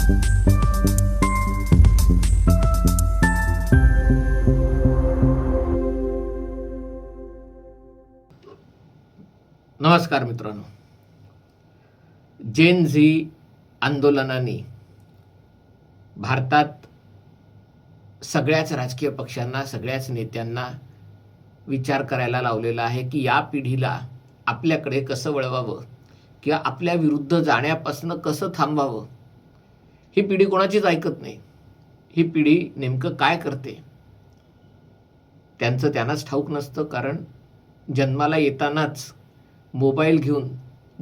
नमस्कार मित्रांनो. जेन झी आंदोलनाने भारतात सगळ्याच राजकीय पक्षांना, सगळ्याच नेत्यांना विचार करायला लावलेला आहे की या पिढीला आपल्याकडे कसं वळवावं किंवा आपल्या विरुद्ध जाण्यापासून कसं थांबवावं. ही पिढी कोणाचीच ऐकत नाही. ही पिढी नेमकं काय करते त्यांचं त्यांनाच ठाऊक नसतं. कारण जन्माला येतानाच मोबाईल घेऊन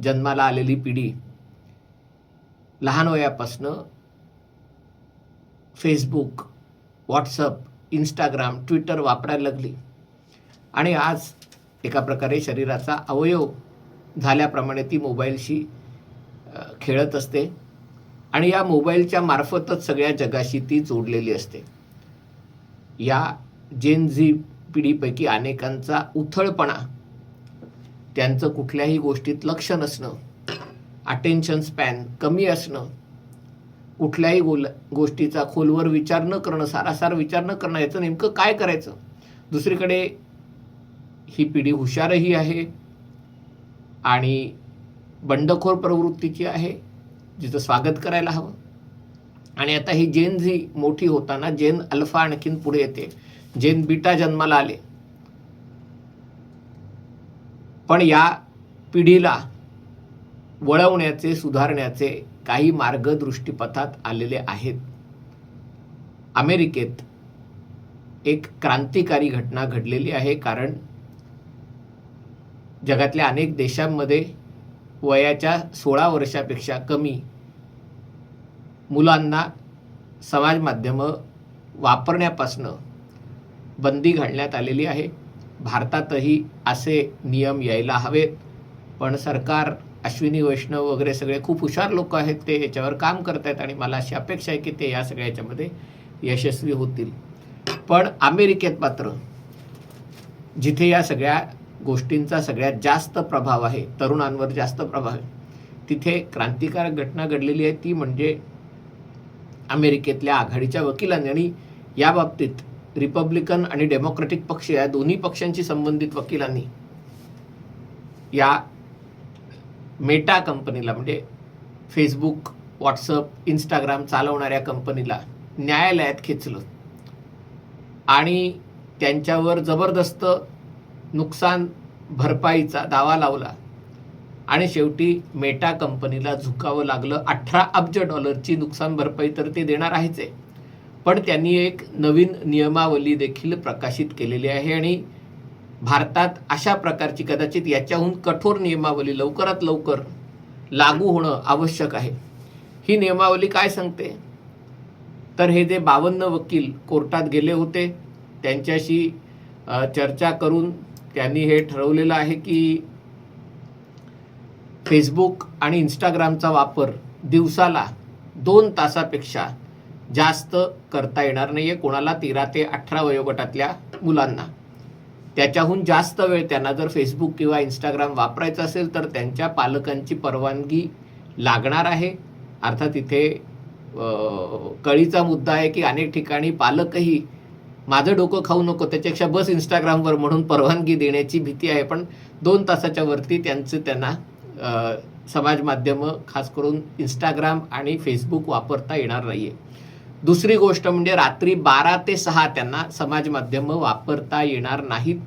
जन्माला आलेली पिढी लहान वयापासनं फेसबुक, व्हॉट्सअप, इंस्टाग्राम, ट्विटर वापरायला लागली आणि आज एका प्रकारे शरीराचा अवयव झाल्याप्रमाणे ती मोबाईलशी खेळत असते आणि या मोबाईलच्या मार्फतच सगळ्या जगाशी ती जोडलेली असते. या जेन झी पिढीपैकी अनेकांचा उथळपणा, त्यांचं कुठल्याही गोष्टीत लक्ष नसणं, अटेन्शन स्पॅन कमी असणं, कुठल्याही गोष्टीचा खोलवर विचार न करणं, सारासार विचार न करणं, याचं नेमकं काय करायचं. दुसरीकडे ही पिढी हुशारही आहे आणि बंडखोर प्रवृत्तीची आहे, जिचं स्वागत करायला हवं. आणि आता ही जेन झी मोठी होताना जेन अल्फा आणखीन पुढे येते, जेन बीटा जन्माला आले. पण या पिढीला वळवण्याचे, सुधारण्याचे काही मार्ग दृष्टीपथात आलेले आहेत. अमेरिकेत एक क्रांतिकारी घटना घडलेली आहे. कारण जगातल्या अनेक देशांमध्ये वयाच्या 16 वर्षापेक्षा कमी मुलांना समाज माध्यमं वापरण्यापासून बंदी घालण्यात आलेली आहे. भारतातही असे नियम यायला हवेत. पण सरकार, अश्विनी वैष्णव वगैरे सगळे खूप हुशार लोक आहेत, ते याच्यावर काम करत आहेत आणि मला अशी अपेक्षा आहे की ते या सगळ्या याच्यामध्ये यशस्वी होतील. पण अमेरिकेत मात्र जिथे या सगळ्या गोष्टींचा सगळ्यात जास्त प्रभाव आहे, तरुणांवर जास्त प्रभाव आहे, तिथे क्रांतिकारक घटना घडलेली आहे. ती म्हणजे अमेरिकेतल्या आघाडीच्या वकिलांनी, आणि या बाबतीत रिपब्लिकन आणि डेमोक्रेटिक पक्ष या दोन्ही पक्षांशी संबंधित वकिलांनी या मेटा कंपनीला, म्हणजे फेसबुक, व्हॉट्सअप, इंस्टाग्राम चालवणाऱ्या कंपनीला न्यायालयात खेचलं आणि त्यांच्यावर जबरदस्त नुकसान भरपाईचा दावा लावला आणि शेवटी मेटा कंपनीला झुकावं लागलं. 18 अब्ज डॉलरची नुकसान भरपाई तर ते देणार आहेच आहे, पण त्यांनी एक नवीन नियमावली देखील प्रकाशित केलेली आहे आणि भारतात अशा प्रकारची, कदाचित याच्याहून कठोर नियमावली लवकरात लवकर लागू होणं आवश्यक आहे. ही नियमावली काय सांगते तर हे जे 52 वकील कोर्टात गेले होते, त्यांच्याशी चर्चा करून त्यांनी हे ठरवलेलं आहे की फेसबुक आणि इंस्टाग्रामचा वापर दिवसाला 2 तासापेक्षा जास्त करता येणार नाही आहे कोणाला, 13 ते 18 वयोगटातल्या मुलांना. त्याच्याहून जास्त वेळ त्यांना जर फेसबुक किंवा इंस्टाग्राम वापरायचं असेल तर त्यांच्या पालकांची परवानगी लागणार आहे. अर्थात इथे कळीचा मुद्दा आहे की अनेक ठिकाणी पालकही माझं डोकं खाऊ नको, त्याच्यापेक्षा बस इंस्टाग्रामवर म्हणून परवानगी देण्याची भीती आहे. पण 2 तासाच्या वरती त्यांना समाज माध्यमं, खास करून इंस्टाग्राम आणि फेसबुक वापरता येणार नाही आहे. दुसरी गोष्ट म्हणजे रात्री 12 ते 6 त्यांना समाज माध्यमं वापरता येणार नाहीत.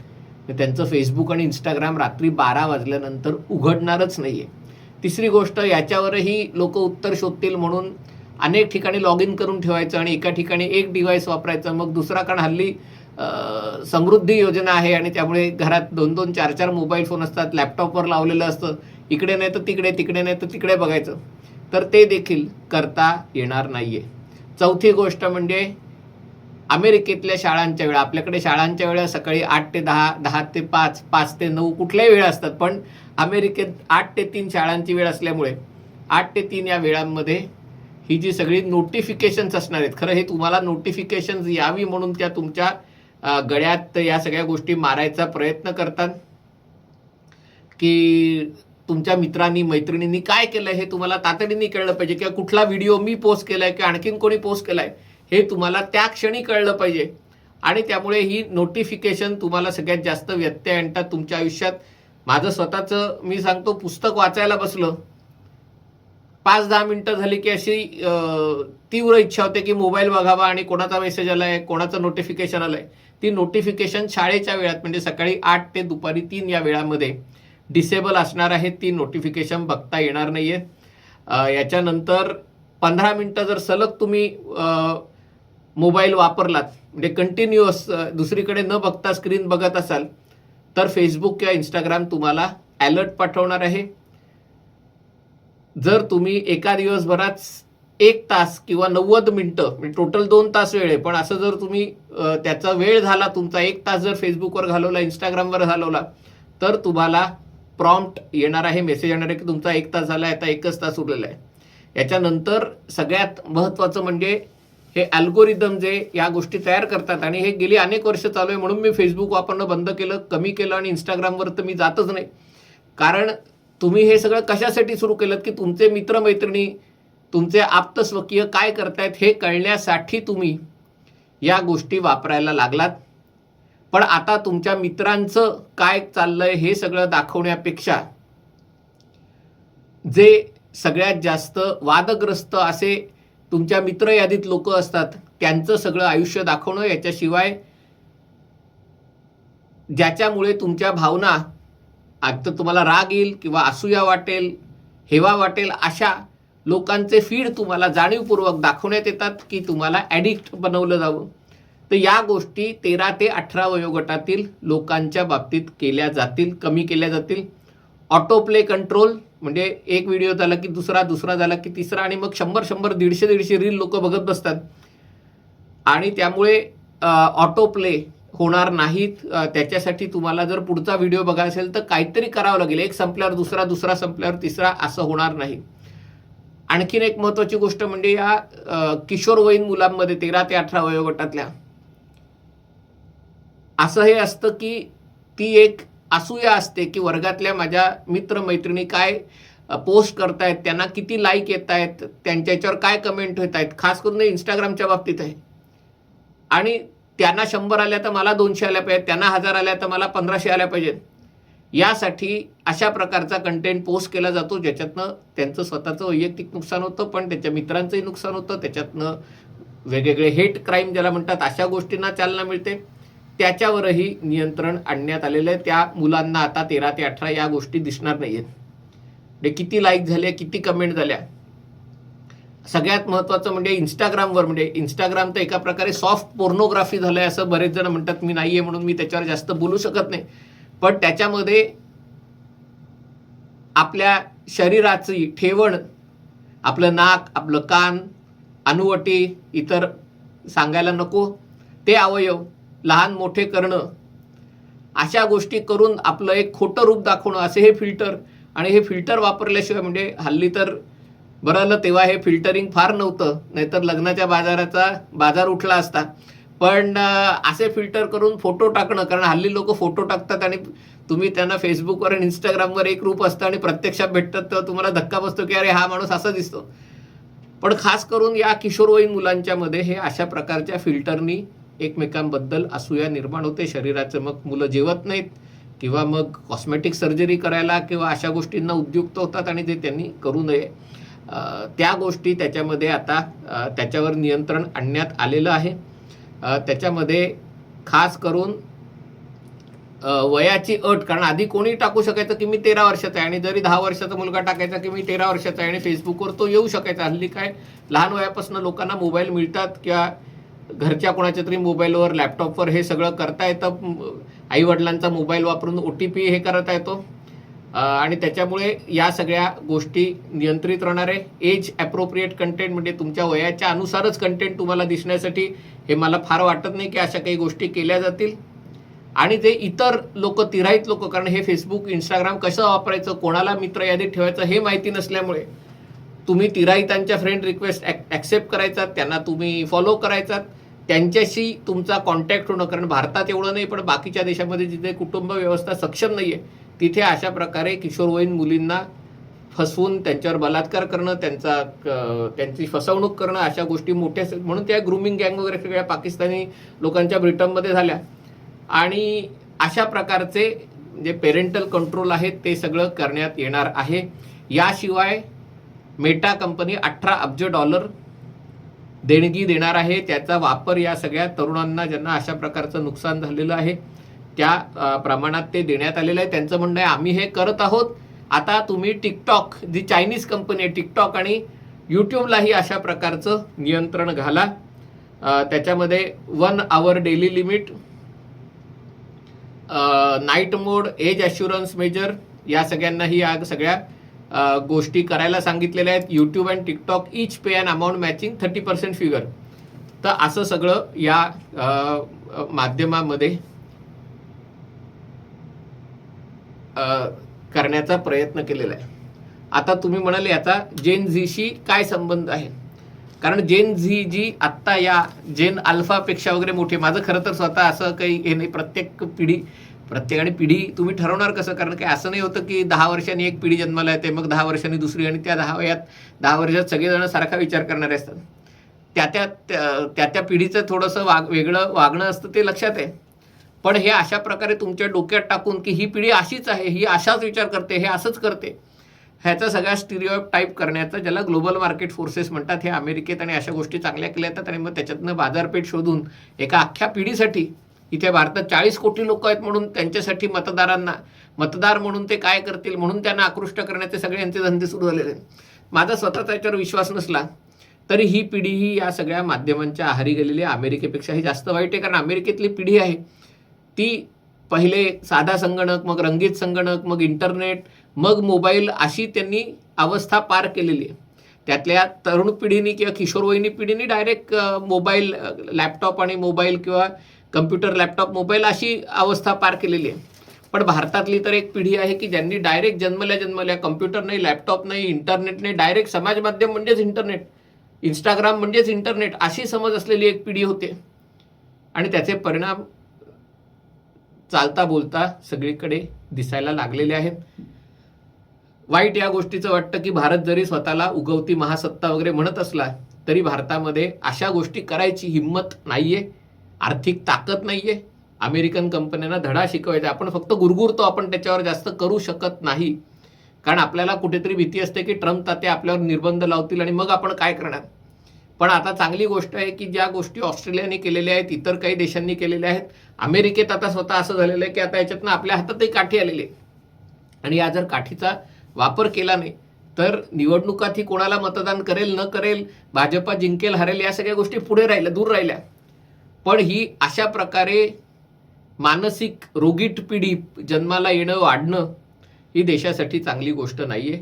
त्यांचं फेसबुक आणि इंस्टाग्राम रात्री 12 वाजल्यानंतर उघडणारच नाही आहे. तिसरी गोष्ट, याच्यावरही लोक उत्तर शोधतील म्हणून अनेक ठिकाणी लॉग इन करून ठेवायचं आणि एका ठिकाणी एक डिव्हाइस वापरायचं. मग दुसरा, कारण हल्ली समृद्धी योजना आहे आणि त्यामुळे घरात 2-2, 4-4 मोबाईल फोन असतात, लॅपटॉपवर लावलेलं असतं, इकडे नाही तर तिकडे, तिकडे नाही तर तिकडे बघायचं, तर ते देखील करता येणार नाही आहे. चौथी गोष्ट म्हणजे अमेरिकेतल्या शाळांच्या वेळा, आपल्याकडे शाळांच्या वेळा सकाळी 8 ते 10, 10 ते 5, 5 ते 9 कुठल्याही वेळा असतात, पण अमेरिकेत 8 ते 3 शाळांची वेळ असल्यामुळे 8 ते 3 या वेळांमध्ये ही जी सगळी नोटिफिकेशन्स असणार आहेत, खरं हे तुम्हाला नोटिफिकेशन्स यावी म्हणून त्या तुमच्या गळ्यात या सगळ्या गोष्टी मारायचा प्रयत्न करतात की तुमच्या मित्रांनी मैत्रिणींनी काय केलं हे तुम्हाला तातडीने कळलं पाहिजे, किंवा कुठला व्हिडिओ मी पोस्ट केलाय किंवा आणखीन कोणी पोस्ट केलाय हे तुम्हाला त्या क्षणी कळलं पाहिजे. आणि त्यामुळे ही नोटिफिकेशन तुम्हाला सगळ्यात जास्त व्यत्यय आणतात तुमच्या आयुष्यात. माझं स्वतःचं मी सांगतो, पुस्तक वाचायला बसलं 5-10 मिनिटं झाली की अशी तीव्र इच्छा होते की मोबाईल बघावा आणि कोणाचा मेसेज आलाय, कोणाचं नोटिफिकेशन आलंय. ती नोटिफिकेशन शाळेच्या वेळात म्हणजे सकाळी 8 ते दुपारी 3 या वेळामध्ये डिसेबल असणार आहे. ती नोटिफिकेशन बघता येणार नाहीये. याच्यानंतर 15 मिनिटं जर सलग तुम्ही मोबाईल वापरलात म्हणजे कंटिन्युअस दुसरीकडे न बघता स्क्रीन बघत असाल तर फेसबुक किंवा इंस्टाग्राम तुम्हाला अलर्ट पाठवणार आहे. जर तुम्ही एका दिवसभरात 1 तास किंवा 90 मिनिटं म्हणजे टोटल 2 तास वेळ आहे, पण असं जर तुम्ही त्याचा वेळ झाला तुमचा 1 तास जर फेसबुकवर घालवला, इंस्टाग्रामवर घालवला, तर तुम्हाला प्रॉम्प्ट येणार आहे, मेसेज येणार आहे की तुमचा 1 तास झाला आहे, आता 1च तास उरलेला आहे. याच्यानंतर सगळ्यात महत्त्वाचं म्हणजे हे अल्गोरिदम जे या गोष्टी तयार करतात, आणि हे गेली अनेक वर्ष चालू आहे. म्हणून मी फेसबुक वापरणं बंद केलं, कमी केलं, आणि इंस्टाग्रामवर तर मी जातच नाही. कारण तुम्ही हे सगळं कशासाठी सुरू केलं की तुमचे मित्रमैत्रिणी, तुमचे आप्तस्वकीय काय करतायत हे कळण्यासाठी तुम्ही या गोष्टी वापरायला लागलात. पण आता तुमच्या मित्रांचं काय चाललंय हे सगळं दाखवण्यापेक्षा जे सगळ्यात जास्त वादग्रस्त असे तुमच्या मित्र यादीत लोक असतात त्यांचं सगळं आयुष्य दाखवणं, याच्याशिवाय ज्याच्यामुळे तुमच्या भावना आता तुम्हाला राग येईल किंवा असूया वाटेल, हेवा वाटेल, अशा लोकांचे फीड तुम्हाला जाणीवपूर्वक दाखवण्यात येतात की तुम्हाला ॲडिक्ट बनवलं जावं. तर या गोष्टी 13 ते 18 वयोगटातील लोकांच्या बाबतीत केल्या जातील, कमी केल्या जातील. ऑटो प्ले कंट्रोल म्हणजे एक व्हिडिओ झाला की दुसरा, दुसरा झाला की तिसरा, आणि मग 100-100, 150-150 रील लोक बघत बसतात. आणि त्यामुळे ऑटो प्ले होणार नाहीत. त्याच्यासाठी तुम्हाला जर पुढचा व्हिडिओ बघायचा असेल तर काहीतरी करावं लागेल. एक संपल्यावर दुसरा, दुसरा संपल्यावर तिसरा, असं होणार नाही. आणखीन एक महत्त्वाची गोष्ट म्हणजे या किशोरवयीन मुलांमध्ये 13 ते 18 वयोगटातल्या असं हे असतं की ती एक असूया असते की वर्गातल्या माझ्या मित्रमैत्रिणी काय पोस्ट करतायत, त्यांना किती लाईक येत आहेत, त्यांच्या याच्यावर काय कमेंट होत आहेत. खास करून इंस्टाग्रामच्या बाबतीत आहे. आणि त्यांना 100 आल्या तर मला 200 आल्या पाहिजेत, त्यांना 1000 आल्या तर मला 1500 आल्या पाहिजेत. यासाठी अशा प्रकारचा कंटेंट पोस्ट केला जातो ज्याच्यातनं त्यांचं स्वतःचं वैयक्तिक नुकसान होतं, पण त्याच्या मित्रांचंही नुकसान होतं. त्याच्यातनं वेगवेगळे हेट क्राईम ज्याला म्हणतात अशा गोष्टींना चालना मिळते. त्याच्यावरही नियंत्रण आणण्यात आलेलं आहे. त्या मुलांना आता 13 ते 18 या गोष्टी दिसणार नाहीयेत. म्हणजे किती लाईक झाले, किती कमेंट झाल्या. सगळ्यात महत्त्वाचं म्हणजे इंस्टाग्रामवर, म्हणजे इंस्टाग्राम तर एका प्रकारे सॉफ्ट पोर्नोग्राफी झालंय असं बरेच जण म्हणतात. मी नाहीये म्हणून मी त्याच्यावर जास्त बोलू शकत नाही. पण त्याच्यामध्ये आपल्या शरीराची ठेवण, आपलं नाक, आपलं कान, अनुवटी, इतर सांगायला नको ते अवयव लहान मोठे करणं, अशा गोष्टी करून आपलं एक खोटं रूप दाखवणं, असे हे फिल्टर. आणि हे फिल्टर वापरल्याशिवाय, म्हणजे हल्ली तर बरं आलं तेव्हा हे फिल्टरिंग फार नव्हतं, नाहीतर लग्नाच्या बाजार उठला असता. पण असे फिल्टर करून फोटो टाकणं, कारण हल्ली लोक फोटो टाकतात आणि तुम्ही त्यांना फेसबुकवर आणि इंस्टाग्रामवर एक रूप असतं आणि प्रत्यक्षात भेटतात तेव्हा तुम्हाला धक्का बसतो की अरे हा माणूस असा दिसतो. पण खास करून या किशोरवयीन मुलांच्या मध्ये हे अशा प्रकारच्या फिल्टरनी एकमेकांबद्दल असूया निर्माण होते. शरीराचं मग मुलं जेवत नाहीत किंवा मग कॉस्मेटिक सर्जरी करायला किंवा अशा गोष्टींना उद्युक्त होतात, आणि ते त्यांनी करू नये. त्या गोष्टी त्याच्यामध्ये आता त्याच्यावर नियंत्रण आणण्यात आलेलं आहे. त्याच्यामध्ये खास करून वयाची अट, कारण आधी कोणी टाकू शकायचं की मी 13 वर्षाचा आहे, आणि जरी 10 वर्षाचा मुलगा टाकायचा की मी 13 वर्षाचा आहे, आणि फेसबुकवर तो येऊ शकायचा. हल्ली काय लहान वयापासून लोकांना मोबाईल मिळतात किंवा घरच्या कोणाच्या तरी मोबाईलवर, लॅपटॉपवर हे सगळं करता येतं. आईवडिलांचा मोबाईल वापरून OTP हे करता येतो, आणि त्याच्यामुळे या सगळ्या गोष्टी नियंत्रित राहणार आहे. एज ॲप्रोप्रिएट कंटेंट म्हणजे तुमच्या वयाच्या अनुसारच कंटेंट तुम्हाला दिसण्यासाठी, हे मला फार वाटत नाही की अशा काही गोष्टी केल्या जातील. आणि जे इतर लोक, तिराईत लोक, कारण हे फेसबुक, इंस्टाग्राम कसं वापरायचं, कोणाला मित्र यादीत ठेवायचं हे माहिती नसल्यामुळे तुम्ही तिराईतांच्या फ्रेंड रिक्वेस्ट ॲक्सेप्ट करायचा, त्यांना तुम्ही फॉलो करायचा, त्यांच्याशी तुमचा कॉन्टॅक्ट होणं. कारण भारतात एवढं नाही, पण बाकीच्या देशामध्ये जिथे कुटुंब व्यवस्था सक्षम नाही आहे तिथे अशा प्रकारे किशोरवयीन मुलींना फसवून त्यांच्यावर बलात्कार करणं, त्यांची फसवणूक करणं, अशा गोष्टी मोठ्या, म्हणून त्या ग्रूमिंग गँग वगैरे सगळ्या पाकिस्तानी लोकांच्या ब्रिटनमध्ये झाल्या. आणि अशा प्रकारचे जे पेरेंटल कंट्रोल आहेत ते सगळं करण्यात येणार आहे. याशिवाय मेटा कंपनी $18 अब्ज देणगी देणार आहे. त्याचा वापर या सगळ्या तरुणांना ज्यांना अशा प्रकारचं नुकसान झालेलं आहे त्या प्रमाणात ते देण्यात आलेलं आहे. त्यांचं म्हणणं आहे आम्ही हे करत आहोत, आता तुम्ही टिकटॉक, जी चायनीज कंपनी आहे टिकटॉक, आणि यूट्यूबलाही अशा प्रकारचं नियंत्रण घाला. त्याच्यामध्ये 1 hour daily limit, night mode, age assurance measure, या सगळ्यांनाही या सगळ्या गोष्टी करायला सांगितलेल्या आहेत. YouTube and TikTok each pay an amount matching 30% figure. तर असं सगळं या माध्यमामध्ये करण्याचा प्रयत्न केलेला आहे. आता तुम्ही म्हणाले याचा जेन झीशी काय संबंध आहे, कारण जेन झी जी आत्ता या जेन अल्फापेक्षा वगैरे मोठे, माझं खरं तर स्वतः असं काही हे नाही, प्रत्येकाने पिढी तुम्ही ठरवणार कसं, कारण काही असं नाही होतं की 10 वर्षांनी एक पिढी जन्माला येते, मग 10 वर्षांनी दुसरी, आणि त्या 10 वर्षात सगळेजण सारखा विचार करणारे असतात. त्या पिढीचं थोडंसं वेगळं वागणं असतं, ते लक्षात आहे. पण हे अशा प्रकारे तुमच्या डोक्यात टाकून की ही पिढी अशीच आहे, ही अशाच विचार करते, हे असंच करते, ह्याचा सगळ्या स्टिरिओटाईप करण्याचा, ज्याला ग्लोबल मार्केट फोर्सेस म्हणतात, हे अमेरिकेत आणि अशा गोष्टी चांगल्या केल्या जातात. आणि मग त्याच्यातनं बाजारपेठ शोधून एका अख्ख्या पिढीसाठी, इथे भारतात 40 कोटी लोक आहेत म्हणून त्यांच्यासाठी मतदार म्हणून ते काय करतील म्हणून त्यांना आकृष्ट करण्याचे सगळे यांचे धंदे सुरू झालेले आहेत. माझा स्वतःचा याच्यावर विश्वास नसला तरी ही पिढी ही या सगळ्या माध्यमांच्या आहारी गेलेली आहे. अमेरिकेपेक्षाही जास्त वाईट आहे, कारण अमेरिकेतली पिढी आहे ती पहिले साधा संगणक, मग रंगीत संगणक, मग इंटरनेट, मग मोबाईल, अशी त्यांनी अवस्था पार केलेली आहे. त्यातल्या तरुण पिढीनी किंवा किशोरवयीन पिढीनी डायरेक्ट मोबाईल, लॅपटॉप आणि मोबाईल किंवा कम्प्युटर, लॅपटॉप, मोबाईल, अशी अवस्था पार केलेली आहे. पण भारतातली तर एक पिढी आहे की ज्यांनी डायरेक्ट जन्मल्या कम्प्युटर नाही, लॅपटॉप नाही, इंटरनेट नाही, डायरेक्ट समाज माध्यम म्हणजेच इंटरनेट, इंस्टाग्राम म्हणजेच इंटरनेट, अशी समज असलेली एक पिढी होते. आणि त्याचे परिणाम चालता बोलता सगळीकडे दिसायला लागलेले आहेत. वाईट या गोष्टीचं वाटतं की भारत जरी स्वतःला उगवती महासत्ता वगैरे म्हणत असला तरी भारतामध्ये अशा गोष्टी करायची हिंमत नाहीये, आर्थिक ताकद नाहीये. अमेरिकन कंपन्यांना धडा शिकवायचा, आपण फक्त गुरगुरतो, आपण त्याच्यावर जास्त करू शकत नाही, कारण आपल्याला कुठेतरी भीती असते की ट्रम्प ताते आपल्यावर निर्बंध लावतील आणि मग आपण काय करणार. पण आता चांगली गोष्ट आहे की ज्या गोष्टी ऑस्ट्रेलियाने केलेल्या आहेत, इतर काही देशांनी केलेल्या आहेत, अमेरिकेत आता स्वतः असं झालेलं आहे की आता याच्यातनं आपल्या हातातही काठी आलेली आहे. आणि या जर काठीचा वापर केला नाही तर निवडणुकात ही कोणाला मतदान करेल न करेल, भाजपा जिंकेल हरेल, या सगळ्या गोष्टी पुढे राहिल्या, दूर राहिल्या. पण ही अशा प्रकारे मानसिक रोगीट पिढी जन्माला येणं, वाढणं, ही देशासाठी चांगली गोष्ट नाहीये.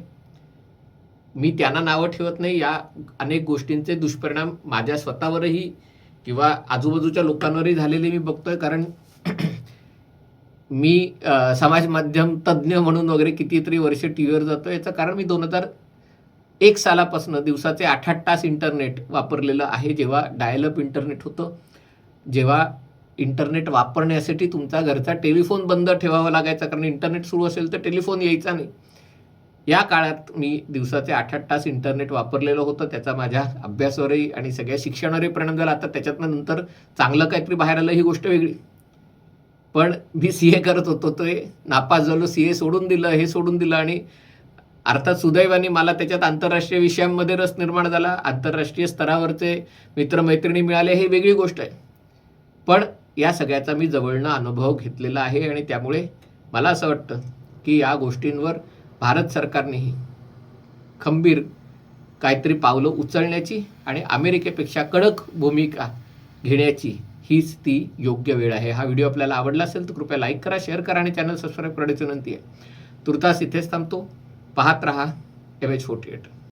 मी त्यांना नावं ठेवत नाही, या अनेक गोष्टींचे दुष्परिणाम माझ्या स्वतःवरही किंवा आजूबाजूच्या लोकांवरही झालेले मी बघतोय. कारण मी समाज माध्यम तज्ज्ञ म्हणून वगैरे कितीतरी वर्ष टीव्हीवर जातो. याचं कारण मी 2001 सालापासून दिवसाचे 8-8 तास इंटरनेट वापरलेलं आहे. जेव्हा डायल-अप इंटरनेट होतं, जेव्हा इंटरनेट वापरण्यासाठी तुमचा घरचा टेलिफोन बंद ठेवावा लागायचा, कारण इंटरनेट सुरू असेल तर टेलिफोन यायचा नाही. या काळात मी दिवसाचे 8-8 तास इंटरनेट वापरलेलं होतं. त्याचा माझ्या अभ्यासावरही आणि सगळ्या शिक्षणावरही परिणाम झाला. आता त्याच्यातनं नंतर चांगलं काहीतरी बाहेर आलं, ही गोष्ट वेगळी. पण मी CA करत होतो, ते नापास झालो, CA सोडून दिलं, हे सोडून दिलं. आणि अर्थात सुदैवाने मला त्याच्यात आंतरराष्ट्रीय विषयांमध्ये रस निर्माण झाला, आंतरराष्ट्रीय स्तरावरचे मित्रमैत्रिणी मिळाले, हे वेगळी गोष्ट आहे. पण या सगळ्याचा मी जवळनं अनुभव घेतलेला आहे आणि त्यामुळे मला असं वाटतं की या गोष्टींवर भारत सरकारनेही खंबीर काहीतरी पावलं उचलण्याची आणि अमेरिकेपेक्षा कडक भूमिका घेण्याची हीच ती योग्य वेळ आहे. हा व्हिडिओ आपल्याला आवडला असेल तर कृपया लाईक करा, शेअर करा आणि चॅनल सबस्क्राईब करण्याची विनंती आहे. तुर्तास इथेच थांबतो. पाहत रहा MH48.